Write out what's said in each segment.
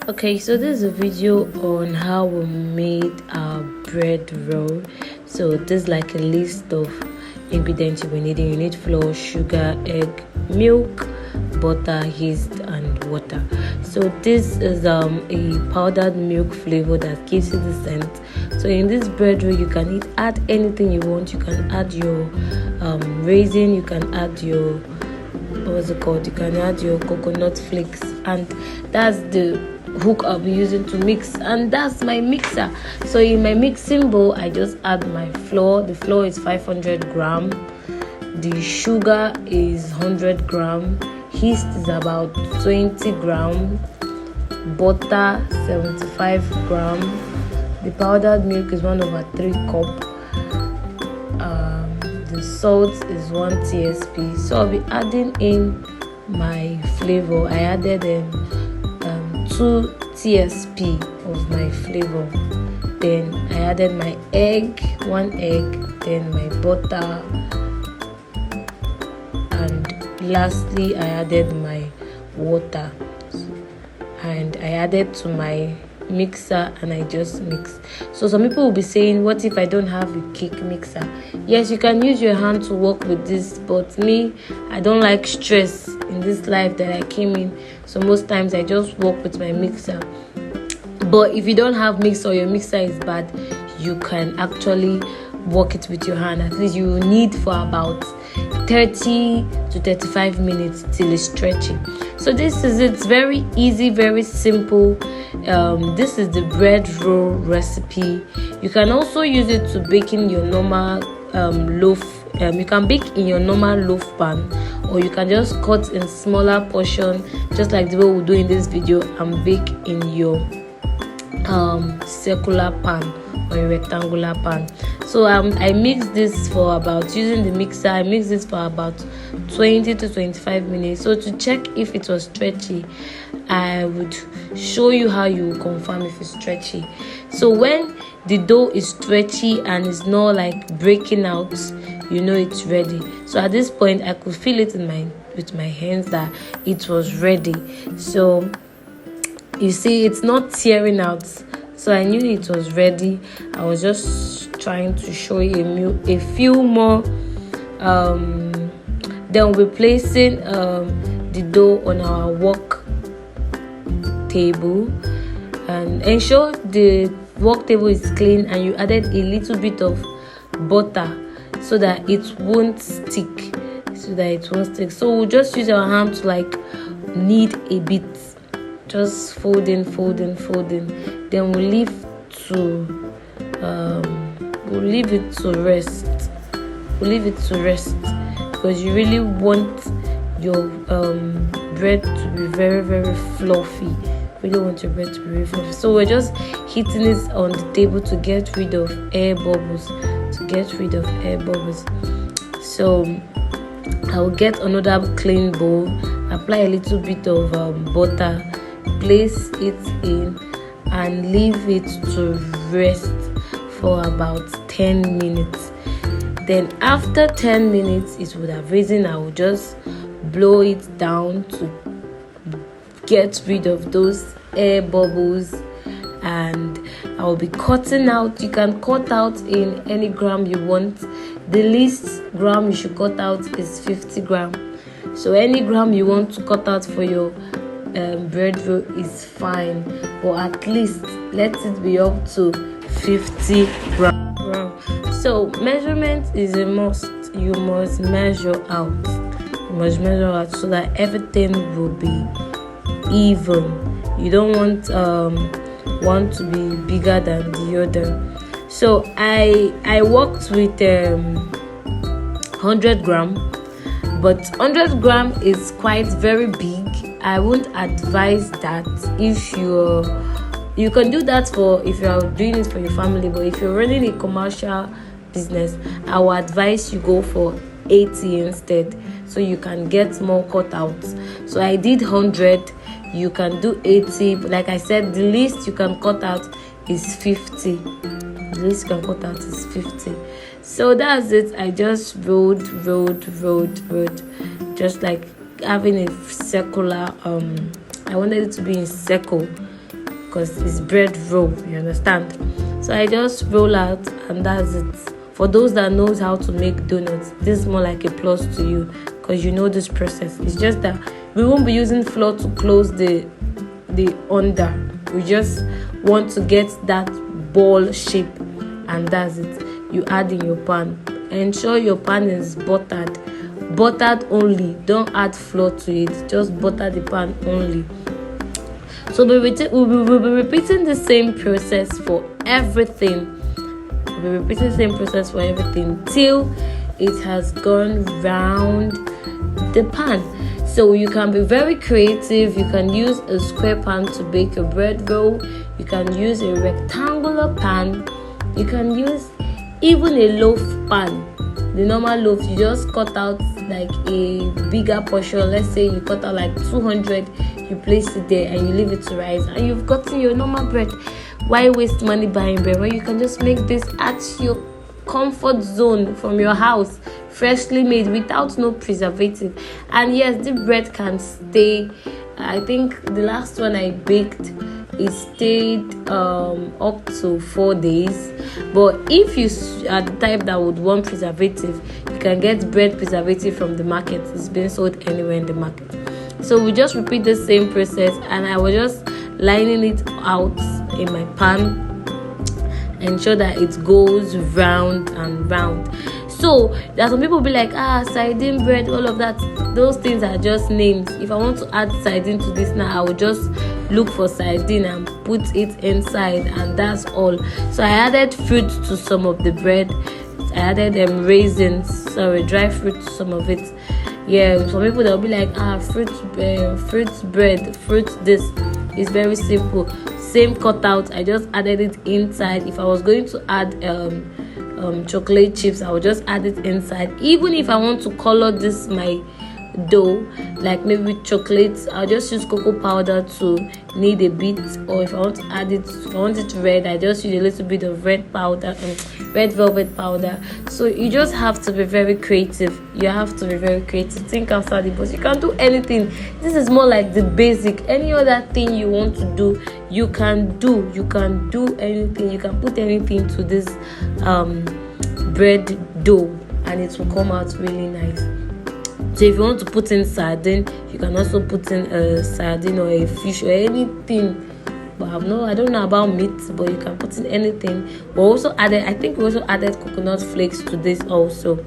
Okay, so this is a video on how we made our bread roll. So this is like a list of ingredients you're needing. You need flour, sugar, egg, milk, butter, yeast, and water. So this is a powdered milk flavor that gives you the scent. So in this bread roll, you can add anything you want. You can add your raisin, you can add your you can add your coconut flakes, and that's the hook I'll be using to mix, and that's my mixer. So in my mixing bowl, I just add my flour. The flour is 500 gram, the sugar is 100 gram, yeast is about 20 gram, butter 75 gram, the powdered milk is 1/3 cup, the salt is 1 tsp. So I'll be adding in my flavor. I added 2 tsp of my flavor. Then I added my egg, 1 egg, then my butter, and lastly I added my water, and I added to my mixer, and I just mix. So some people will be saying, what if I don't have a cake mixer? Yes, you can use your hand to work with this, but me, I don't like stress in this life that I came in, so most times I just work with my mixer. But if you don't have mixer or your mixer is bad, you can actually work it with your hand. At least you need for about 30 to 35 minutes till it's stretchy. So this is it's very easy, very simple. This is the bread roll recipe. You can also use it to bake in your normal loaf. You can bake in your normal loaf pan, or you can just cut in smaller portion, just like the way we do in this video, and bake in your circular pan or a rectangular pan. So I mixed this for about, using the mixer, I mixed this for about 20 to 25 minutes. So to check if it was stretchy, I would show you how you confirm if it's stretchy. So when the dough is stretchy and it's not like breaking out, you know it's ready. So at this point, I could feel it with my hands that it was ready. So you see, it's not tearing out. So I knew it was ready. I was just trying to show you a few more. Then we're placing the dough on our work table, and ensure the work table is clean, and you added a little bit of butter so that it won't stick. So we'll just use our hand to like knead a bit, just folding. Then we'll leave it to rest. Because you really want your bread to be very, very fluffy. Really want your bread to be very fluffy. So we're just hitting it on the table to get rid of air bubbles. So I will get another clean bowl, apply a little bit of butter, place it in, and leave it to rest for about 10 minutes. Then after 10 minutes, it would have risen. I will just blow it down to get rid of those air bubbles, and I will be cutting out. You can cut out in any gram you want. The least gram you should cut out is 50 gram. So any gram you want to cut out for your bread roll is fine, or at least let it be up to 50 gram. So measurement is a must. You must measure out. So that everything will be even. You don't want one to be bigger than the other. So I worked with 100 gram, but 100 gram is quite very big. I won't advise that. If you can do that if you are doing it for your family, but if you're running a commercial business, I will advise you go for 80 instead, so you can get more cutouts. So I did 100. You can do 80, but like I said, the least you can cut out is 50. So that's it. I just rolled, just like having a circular. I wanted it to be in circle. because it's bread roll, you understand? So I just roll out, and that's it. For those that knows how to make donuts, this is more like a plus to you, because you know this process. It's just that we won't be using flour to close the under. We just want to get that ball shape, and that's it. You add in your pan. Ensure your pan is buttered only. Don't add flour to it, just butter the pan only. So we'll be repeating the same process for everything. We'll be repeating the same process for everything till it has gone round the pan. So you can be very creative. You can use a square pan to bake your bread roll. You can use a rectangular pan. You can use even a loaf pan. The normal loaf, you just cut out like a bigger portion. Let's say you cut out like 200, you place it there and you leave it to rise, and you've gotten your normal bread. Why waste money buying bread when you can just make this at your comfort zone from your house, freshly made, without no preservative? And yes, the bread can stay. I think the last one I baked, it stayed up to 4 days. But if you are the type that would want preservative, you can get bread preservative from the market. It's being sold anywhere in the market. So we just repeat the same process, and I was just lining it out in my pan, ensure that it goes round and round. So there are some people be like, sardine bread, all of that. Those things are just names. If I want to add sardine to this now, I will just look for sardine and put it inside, and that's all. So I added fruit to some of the bread. I added dry fruit to some of it. Yeah, some people they'll be like, fruit bread, fruit this. It's very simple. Same cutout. I just added it inside. If I was going to add chocolate chips, I would just add it inside. Even if I want to color this my dough, like maybe chocolate, I'll just use cocoa powder to knead a bit. Or if I want to add it, if I want it red, I just use a little bit of red velvet powder. So you just have to be very creative. You have to be very creative. Think outside the box. You can do anything. This is more like the basic. Any other thing you want to do, you can do. You can do anything. You can put anything to this bread dough, and it will come out really nice. So if you want to put in sardine, you can also put in a sardine or a fish or anything. But I don't know about meat, but you can put in anything. We also added coconut flakes to this also,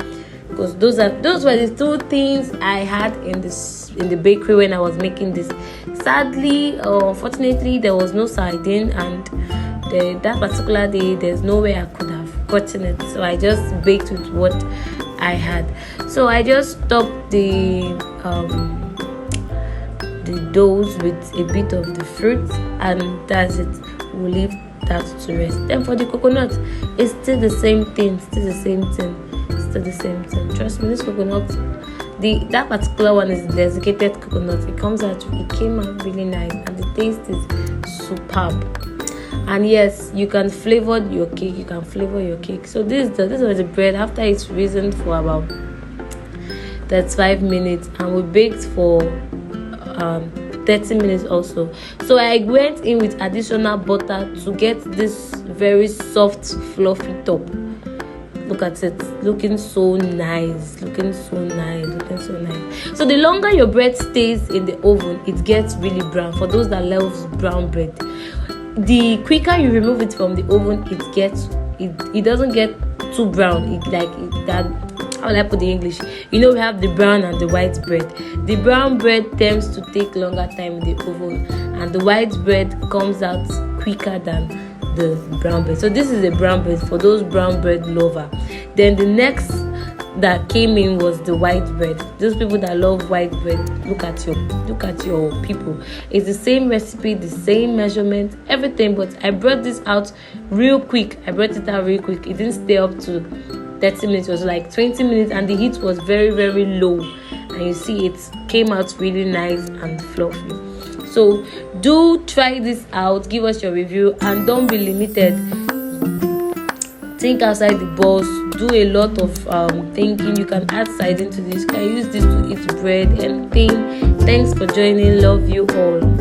because those were the two things I had in the bakery when I was making this. Sadly or unfortunately, there was no sardine, and that particular day there's no way I could have gotten it. So I just baked with what I had. So I just topped the doughs with a bit of the fruit, and that's it. We'll leave that to rest. Then for the coconut, it's still the same thing. Trust me, this coconut, that particular one is desiccated coconut. It came out really nice, and the taste is superb. And yes, you can flavor your cake. So this was the bread after it's risen for about 35 minutes, and we baked for 30 minutes also. So I went in with additional butter to get this very soft, fluffy top. Look at it, looking so nice. So the longer your bread stays in the oven, it gets really brown. For those that love brown bread, the quicker you remove it from the oven, it doesn't get too brown. How will I put the English? We have the brown and the white bread. The brown bread tends to take longer time in the oven, and the white bread comes out quicker than the brown bread. So this is a brown bread for those brown bread lover. Then the next that came in was the white bread. Those people that love white bread, look at your people. It's the same recipe, the same measurement, everything, but I brought this out real quick. It didn't stay up to 30 minutes. It was like 20 minutes, and the heat was very, very low, and you see it came out really nice and fluffy. So do try this out, give us your review, and don't be limited. Think outside the box. Do a lot of thinking. You can add sardine to this. You can use this to eat bread, anything. Thanks for joining. Love you all.